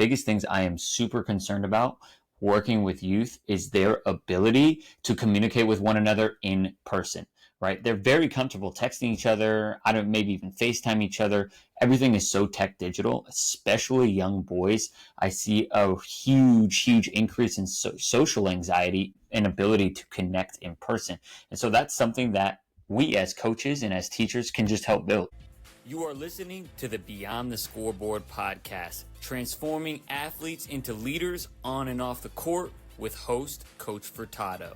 biggest things I am super concerned about working with youth is their ability to communicate with one another in person, right? They're very comfortable texting each other. Maybe even FaceTime each other. Everything is so tech digital, especially young boys. I see a huge increase in social anxiety and ability to connect in person. And so that's something that we as coaches and as teachers can just help build. You are listening to the Beyond the Scoreboard podcast, transforming athletes into leaders on and off the court with host Coach Furtado.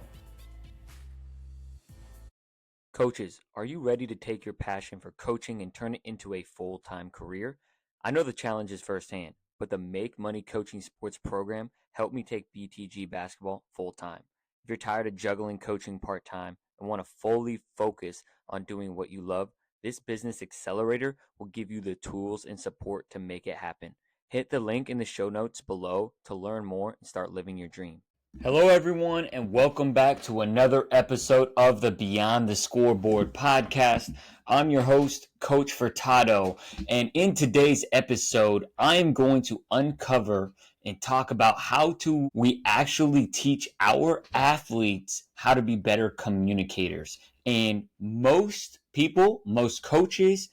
Coaches, are you ready to take your passion for coaching and turn it into a full-time career? I know the challenges firsthand, but the Make Money Coaching Sports program helped me take BTG basketball full-time. If you're tired of juggling coaching part-time and want to fully focus on doing what you love, this business accelerator will give you the tools and support to make it happen. Hit the link in the show notes below to learn more and start living your dream. Hello, everyone, and welcome back to another episode of the Beyond the Scoreboard podcast. I'm your host, Coach Furtado, and in today's episode, I am going to uncover and talk about how we actually teach our athletes how to be better communicators. And most people, most coaches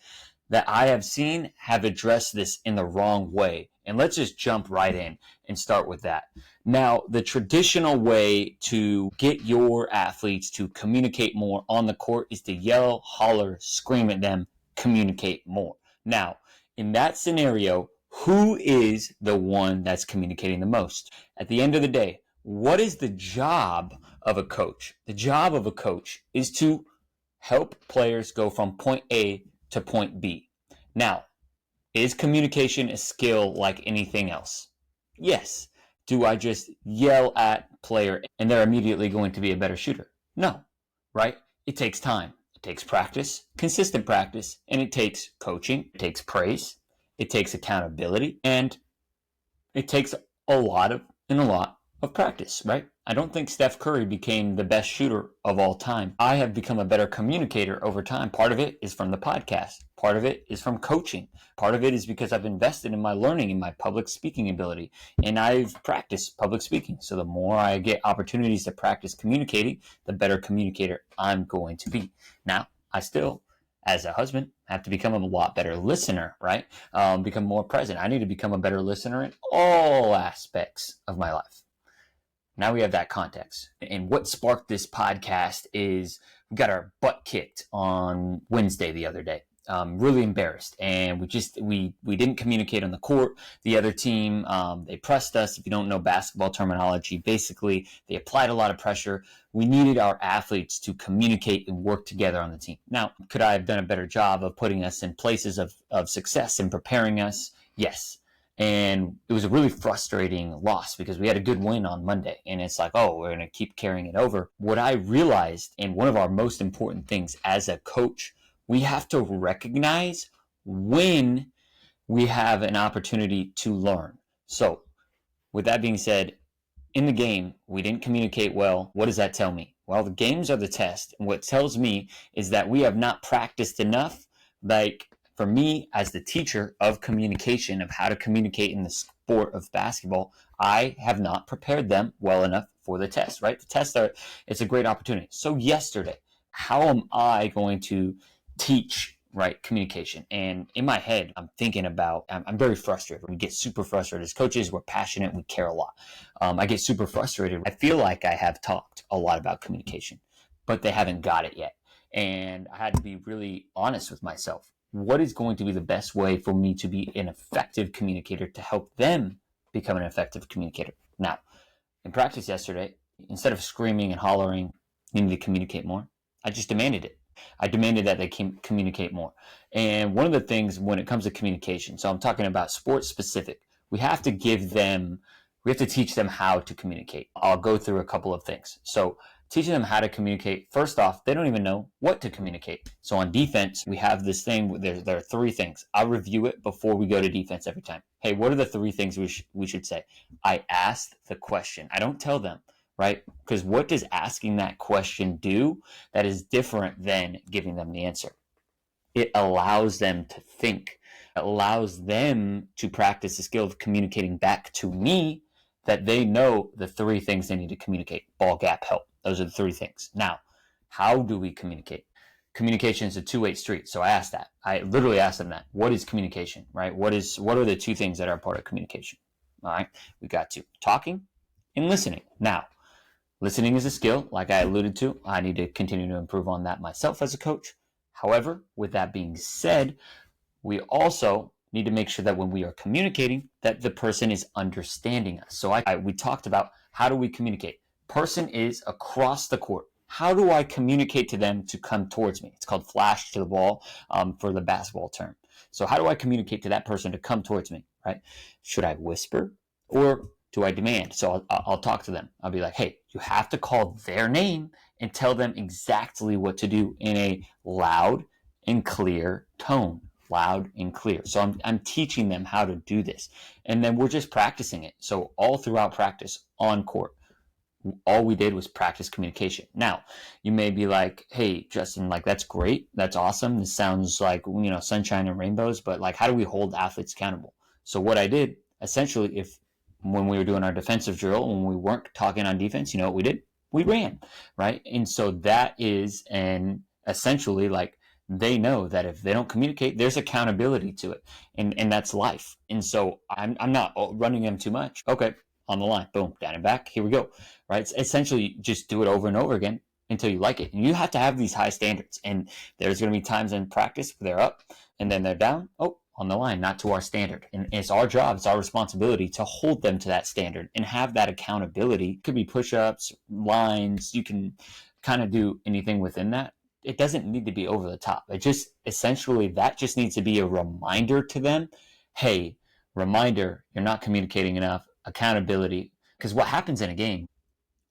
that I have seen have addressed this in the wrong way. And let's just jump right in and start with that. Now, the traditional way to get your athletes to communicate more on the court is to yell, holler, scream at them, communicate more. Now, in that scenario, who is the one that's communicating the most? At the end of the day, what is the job of a coach? The job of a coach is to help players go from point A to point B. Now, is communication a skill like anything else? Yes. Do I just yell at player and they're immediately going to be a better shooter? No, right? It takes time. It takes practice, consistent practice, and it takes coaching. It takes praise. It takes accountability, and it takes a lot of practice, right? I don't think Steph Curry became the best shooter of all time. I have become a better communicator over time. Part of it is from the podcast. Part of it is from coaching. Part of it is because I've invested in my learning and my public speaking ability. And I've practiced public speaking. So the more I get opportunities to practice communicating, the better communicator I'm going to be. Now, I still, as a husband, have to become a lot better listener, right? Become more present. I need to become a better listener in all aspects of my life. Now we have that context. And what sparked this podcast is we got our butt kicked on Wednesday the other day. Really embarrassed. And we didn't communicate on the court. The other team, they pressed us. If you don't know basketball terminology, basically they applied a lot of pressure. We needed our athletes to communicate and work together on the team. Now, could I have done a better job of putting us in places of success and preparing us? Yes. And it was a really frustrating loss because we had a good win on Monday. And it's like, oh, we're going to keep carrying it over. What I realized, and one of our most important things as a coach, we have to recognize when we have an opportunity to learn. So with that being said, in the game, we didn't communicate well. What does that tell me? Well, the games are the test. And what it tells me is that we have not practiced enough. Like, for me, as the teacher of communication, of how to communicate in the sport of basketball, I have not prepared them well enough for the test, right? The test, it's a great opportunity. So yesterday, how am I going to teach, right, communication? And in my head, I'm thinking about, I'm very frustrated. We get super frustrated as coaches. We're passionate. We care a lot. I get super frustrated. I feel like I have talked a lot about communication, but they haven't got it yet. And I had to be really honest with myself. What is going to be the best way for me to be an effective communicator to help them become an effective communicator? Now, in practice yesterday, instead of screaming and hollering, you need to communicate more, I just demanded it. I demanded that they communicate more. And one of the things when it comes to communication, so I'm talking about sports specific, we have to teach them how to communicate. I'll go through a couple of things. So teaching them how to communicate, first off, they don't even know what to communicate. So on defense, we have this thing, there are three things. I'll review it before we go to defense every time. Hey, what are the three things we should say? I asked the question. I don't tell them, right? Because what does asking that question do that is different than giving them the answer? It allows them to think. It allows them to practice the skill of communicating back to me that they know the 3 things they need to communicate. Ball, gap, help. Those are the 3 things. Now, how do we communicate? Communication is a two-way street. So I asked that. I literally asked them that. What is communication, right? What are the 2 things that are part of communication? All right. We got to talking and listening. Now, listening is a skill, like I alluded to. I need to continue to improve on that myself as a coach. However, with that being said, we also need to make sure that when we are communicating, that the person is understanding us. So we talked about, how do we communicate? Person is across the court. How do I communicate to them to come towards me? It's called flash to the ball for the basketball term. So how do I communicate to that person to come towards me, right? Should I whisper or do I demand? So I'll talk to them. I'll be like, hey, you have to call their name and tell them exactly what to do in a loud and clear tone. Loud and clear. So I'm teaching them how to do this. And then we're just practicing it. So all throughout practice on court, all we did was practice communication. Now, you may be like, hey, Justin, like, that's great. That's awesome. This sounds like, sunshine and rainbows, but like, how do we hold athletes accountable? So what I did, essentially, when we were doing our defensive drill, when we weren't talking on defense, you know what we did? We ran, right? And so that is, and essentially, like, they know that if they don't communicate, there's accountability to it. And that's life. And so I'm not running them too much. Okay, on the line, boom, down and back, here we go, right? It's essentially just do it over and over again until you like it. And you have to have these high standards. And there's going to be times in practice where they're up and then they're down. Oh, on the line, not to our standard. And it's our job, it's our responsibility to hold them to that standard and have that accountability. It could be push-ups, lines, you can kind of do anything within that. It doesn't need to be over the top. It just, essentially, that just needs to be a reminder to them. Hey, reminder, you're not communicating enough, accountability. Because what happens in a game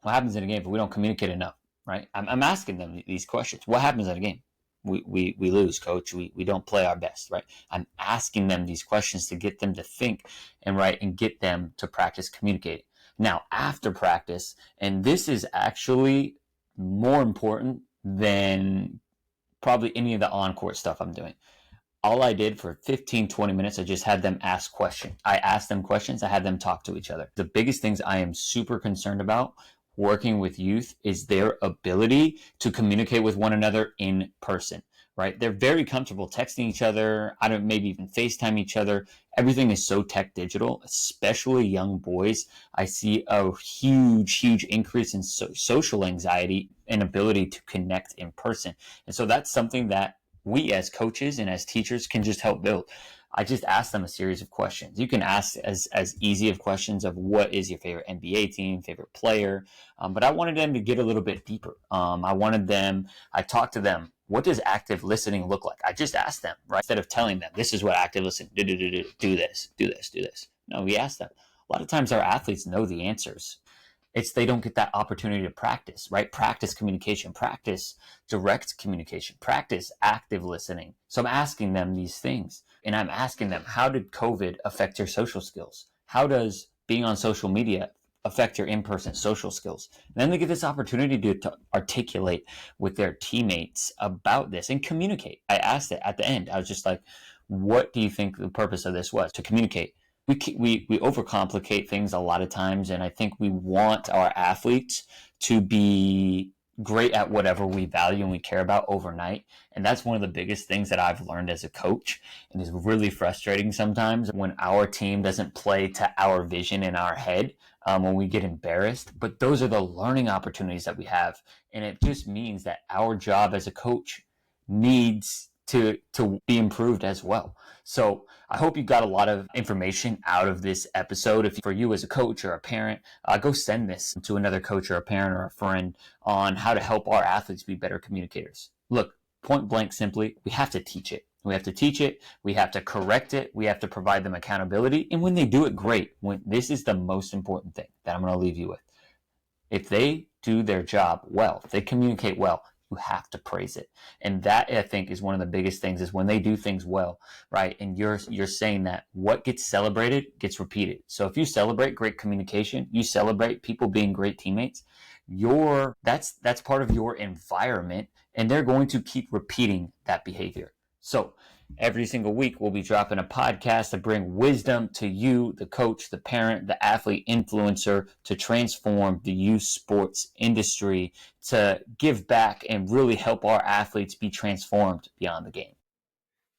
if we don't communicate enough, right? I'm asking them these questions. What happens in a game? We lose, coach. We don't play our best, right? I'm asking them these questions to get them to think and get them to practice communicating. Now, after practice, and this is actually more important than probably any of the on-court stuff I'm doing. All I did for 15, 20 minutes, I just had them ask questions. I asked them questions. I had them talk to each other. The biggest things I am super concerned about working with youth is their ability to communicate with one another in person, right? They're very comfortable texting each other. Maybe even FaceTime each other. Everything is so tech digital, especially young boys. I see a huge increase in social anxiety and ability to connect in person. And so that's something that we as coaches and as teachers can just help build. I just asked them a series of questions. You can ask as easy of questions of what is your favorite NBA team, favorite player, but I wanted them to get a little bit deeper. I talked to them, what does active listening look like? I just asked them, right? Instead of telling them, this is what active listening, do this. No, we asked them. A lot of times our athletes know the answers. It's they don't get that opportunity to practice, right? Practice communication, practice direct communication, practice active listening. So I'm asking them these things, and I'm asking them, how did COVID affect your social skills? How does being on social media affect your in-person social skills? And then they get this opportunity to articulate with their teammates about this and communicate. I asked it at the end. I was just like, what do you think the purpose of this was? To communicate. We overcomplicate things a lot of times, and I think we want our athletes to be great at whatever we value and we care about overnight. And that's one of the biggest things that I've learned as a coach, and is really frustrating sometimes when our team doesn't play to our vision in our head, when we get embarrassed. But those are the learning opportunities that we have, and it just means that our job as a coach needs to be improved as well. So I hope you got a lot of information out of this episode. If for you as a coach or a parent, go send this to another coach or a parent or a friend on how to help our athletes be better communicators. Look, point blank simply, we have to teach it. We have to teach it. We have to correct it. We have to provide them accountability. And when they do it, great. This is the most important thing that I'm going to leave you with. If they do their job well, if they communicate well, you have to praise it. And that, I think, is one of the biggest things, is when they do things well, right? And you're saying that what gets celebrated gets repeated. So if you celebrate great communication, you celebrate people being great teammates, that's part of your environment, and they're going to keep repeating that behavior. So Every single week, we'll be dropping a podcast to bring wisdom to you, the coach, the parent, the athlete, influencer, to transform the youth sports industry, to give back and really help our athletes be transformed beyond the game.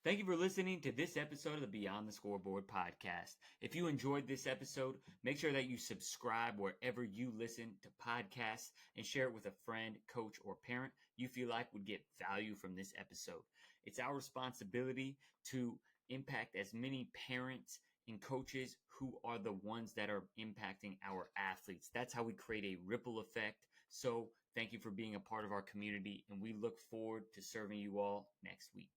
Thank you for listening to this episode of the Beyond the Scoreboard podcast. If you enjoyed this episode, make sure that you subscribe wherever you listen to podcasts and share it with a friend, coach, or parent you feel like would get value from this episode. It's our responsibility to impact as many parents and coaches who are the ones that are impacting our athletes. That's how we create a ripple effect. So thank you for being a part of our community, and we look forward to serving you all next week.